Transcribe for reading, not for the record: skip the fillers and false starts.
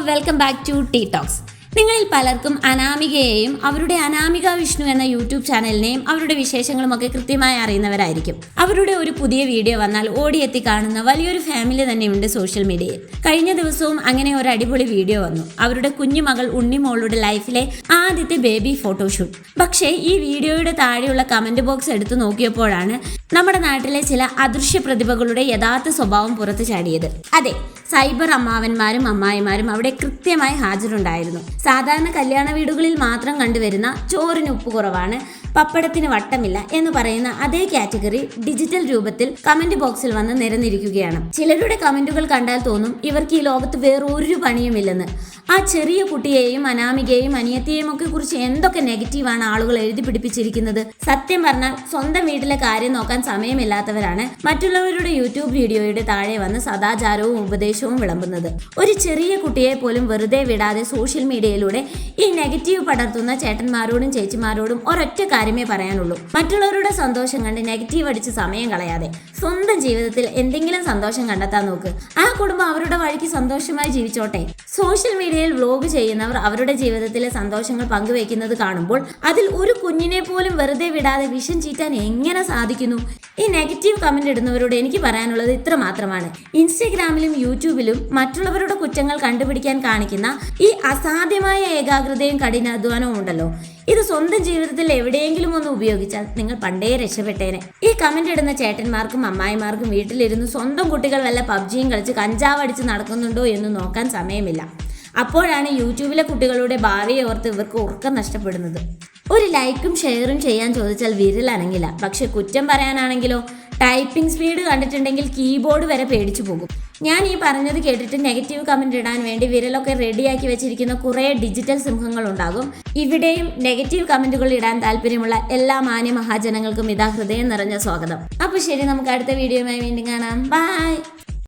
Welcome back to Tea Talks. നിങ്ങളിൽ പലർക്കും അനാമികയെയും അവരുടെ അനാമിക വിഷ്ണു എന്ന യൂട്യൂബ് ചാനലിനെയും അവരുടെ വിശേഷങ്ങളും ഒക്കെ കൃത്യമായി അറിയുന്നവരായിരിക്കും. അവരുടെ ഒരു പുതിയ വീഡിയോ വന്നാൽ ഓടിയെത്തി കാണുന്ന വലിയൊരു ഫാമിലി തന്നെയുണ്ട് സോഷ്യൽ മീഡിയയിൽ. കഴിഞ്ഞ ദിവസവും അങ്ങനെ ഒരു അടിപൊളി വീഡിയോ വന്നു. അവരുടെ കുഞ്ഞുമകൾ ഉണ്ണിമോളുടെ ലൈഫിലെ ആദ്യത്തെ ബേബി ഫോട്ടോഷൂട്ട്. പക്ഷേ ഈ വീഡിയോയുടെ താഴെയുള്ള കമന്റ് ബോക്സ് എടുത്തു നോക്കിയപ്പോഴാണ് നമ്മുടെ നാട്ടിലെ ചില അദൃശ്യ പ്രതിഭകളുടെ യഥാർത്ഥ സ്വഭാവം പുറത്തു ചാടിയത്. അതെ, സൈബർ അമ്മാവന്മാരും അമ്മായിമാരും അവിടെ കൃത്യമായി ഹാജരുണ്ടായിരുന്നു. സാധാരണ കല്യാണ വീടുകളിൽ മാത്രം കണ്ടുവരുന്ന ചോറിന് ഉപ്പ് കുറവാണ്, പപ്പടത്തിന് വട്ടമില്ല എന്ന് പറയുന്ന അതേ കാറ്റഗറി ഡിജിറ്റൽ രൂപത്തിൽ കമന്റ് ബോക്സിൽ വന്ന് നിരന്നിരിക്കുകയാണ്. ചിലരുടെ കമന്റുകൾ കണ്ടാൽ തോന്നും ഇവർക്ക് ഈ ലോകത്ത് വേറൊരു പണിയുമില്ലെന്ന്. ആ ചെറിയ കുട്ടിയെയും അനാമികയെയും അനിയത്തിയെയും ഒക്കെ കുറിച്ച് എന്തൊക്കെ നെഗറ്റീവാണ് ആളുകൾ എഴുതി പിടിപ്പിച്ചിരിക്കുന്നത്. സത്യം പറഞ്ഞാൽ സ്വന്തം വീട്ടിലെ കാര്യം നോക്കാൻ സമയമില്ലാത്തവരാണ് മറ്റുള്ളവരുടെ യൂട്യൂബ് വീഡിയോയുടെ താഴെ വന്ന് സദാചാരവും ഉപദേശവും വിളമ്പുന്നത്. ഒരു ചെറിയ കുട്ടിയെ പോലും വെറുതെ വിടാതെ സോഷ്യൽ മീഡിയയിലൂടെ ഈ നെഗറ്റീവ് പടർത്തുന്ന ചേട്ടന്മാരോടും ചേച്ചിമാരോടും ഒരൊറ്റ കാര്യമേ പറയാനുള്ളൂ. മറ്റുള്ളവരുടെ സന്തോഷം കണ്ട് നെഗറ്റീവ് അടിച്ച് സമയം കളയാതെ സ്വന്തം ജീവിതത്തിൽ എന്തെങ്കിലും സന്തോഷം കണ്ടെത്താൻ നോക്ക്. ആ കുടുംബം അവരുടെ വഴിക്ക് സന്തോഷമായി ജീവിച്ചോട്ടെ. സോഷ്യൽ മീഡിയയിൽ വ്ലോഗ് ചെയ്യുന്നവർ അവരുടെ ജീവിതത്തിലെ സന്തോഷങ്ങൾ പങ്കുവയ്ക്കുന്നത് കാണുമ്പോൾ അതിൽ ഒരു കുഞ്ഞിനെ പോലും വെറുതെ വിടാതെ വിഷം ചീറ്റാൻ എങ്ങനെ സാധിക്കുന്നു? ഈ നെഗറ്റീവ് കമന്റ് ഇടുന്നവരോട് എനിക്ക് പറയാനുള്ളത് ഇത്ര മാത്രമാണ്. ഇൻസ്റ്റഗ്രാമിലും യൂട്യൂബിലും മറ്റുള്ളവരുടെ കുറ്റങ്ങൾ കണ്ടുപിടിക്കാൻ കാണിക്കുന്ന ഈ അസാധ്യമായ ഏകാഗ്രതയും കഠിനാധ്വാനവും ഉണ്ടല്ലോ, ഇത് സ്വന്തം ജീവിതത്തിൽ എവിടെയെങ്കിലും ഒന്ന് ഉപയോഗിച്ചാൽ നിങ്ങൾ പണ്ടേ രക്ഷപ്പെട്ടേനെ. ഈ കമന്റ് ഇടുന്ന ചേട്ടന്മാർക്കും അമ്മായിമാർക്കും വീട്ടിലിരുന്ന് സ്വന്തം കുട്ടികൾ വല്ല പബ്ജിയും കളിച്ച് കഞ്ചാവ് അടിച്ച് നടക്കുന്നുണ്ടോ എന്ന് നോക്കാൻ സമയമില്ല. അപ്പോഴാണ് യൂട്യൂബിലെ കുട്ടികളുടെ ഭാവിയെ ഓർത്ത് ഇവർക്ക് ഉറക്കം നഷ്ടപ്പെടുന്നത്. ഒരു ലൈക്കും ഷെയറും ചെയ്യാൻ ചോദിച്ചാൽ വിരലനങ്ങില്ല. പക്ഷെ കുറ്റം പറയാനാണെങ്കിലോ ടൈപ്പിംഗ് സ്പീഡ് കണ്ടിട്ടുണ്ടെങ്കിൽ കീബോർഡ് വരെ പേടിച്ചു പോകും. ഞാൻ ഈ പറഞ്ഞത് കേട്ടിട്ട് നെഗറ്റീവ് കമന്റ് ഇടാൻ വേണ്ടി വിരലൊക്കെ റെഡിയാക്കി വെച്ചിരിക്കുന്ന കുറേ ഡിജിറ്റൽ സിംഹങ്ങൾ ഉണ്ടാകും. ഇവിടെയും നെഗറ്റീവ് കമന്റുകൾ ഇടാൻ താല്പര്യമുള്ള എല്ലാ മാന്യ മഹാജനങ്ങൾക്കും ഇതാ ഹൃദയം നിറഞ്ഞ സ്വാഗതം. അപ്പൊ ശരി, നമുക്ക് അടുത്ത വീഡിയോയുമായി വീണ്ടും കാണാം. ബൈ.